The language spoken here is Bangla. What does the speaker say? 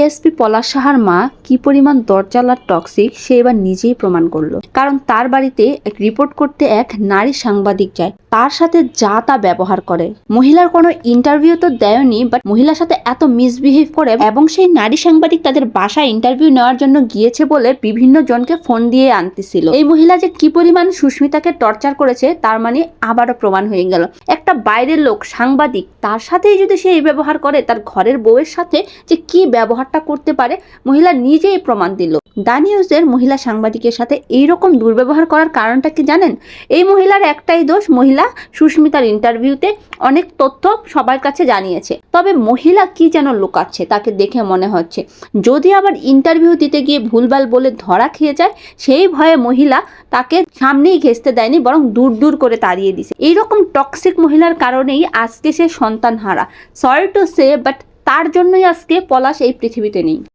ডিএসপি পলাশ সাহার মা কি পরিমাণ দরজালার টক্সিক সে এবার নিজেই প্রমাণ করলো। কারণ তার বাড়িতে রিপোর্ট করতে এক নারী সাংবাদিক যায়, তার সাথে যা তা ব্যবহার করে। মহিলার কোনো ইন্টারভিউ তো দেয়নি, বাট মহিলার সাথে এত মিসবিহেভ করে এবং সেই নারী সাংবাদিক তাদের বাসায় ইন্টারভিউ নেওয়ার জন্য গিয়েছে বলে বিভিন্ন জনকে ফোন দিয়ে আনতেছিল। এই মহিলা যে কি পরিমাণ সুস্মিতাকে টর্চার করেছে তার মানে আবারও প্রমাণ হয়ে গেল। একটা বাইরের লোক সাংবাদিক, তার সাথেই যদি সে এই ব্যবহার করে, তার ঘরের বউয়ের সাথে যে কি ব্যবহারটা করতে পারে মহিলা নিজেই প্রমাণ দিল। দা নিউজের মহিলা সাংবাদিকের সাথে এইরকম দুর্ব্যবহার করার কারণটা কি জানেন? এই মহিলার একটাই দোষ, মহিলা সুস্মিতার ইন্টারভিউতে অনেক তথ্য সবার কাছে জানিয়েছে, তবে মহিলা কি যেন লুকাচ্ছে তাকে দেখে মনে হচ্ছে। যদি আবার ইন্টারভিউ দিতে গিয়ে ভুলভাল বলে ধরা খেয়ে যায়, সেই ভয়ে মহিলা তাকে সামনেই ঘেঁচতে দেয়নি, বরং দূর দূর করে তাড়িয়ে দিছে। এইরকম টক্সিক মহিলার কারণেই আজকে সে সন্তান হারা। সরি টু সে, বাট তার জন্যই আজকে পলাশ এই পৃথিবীতে নেই।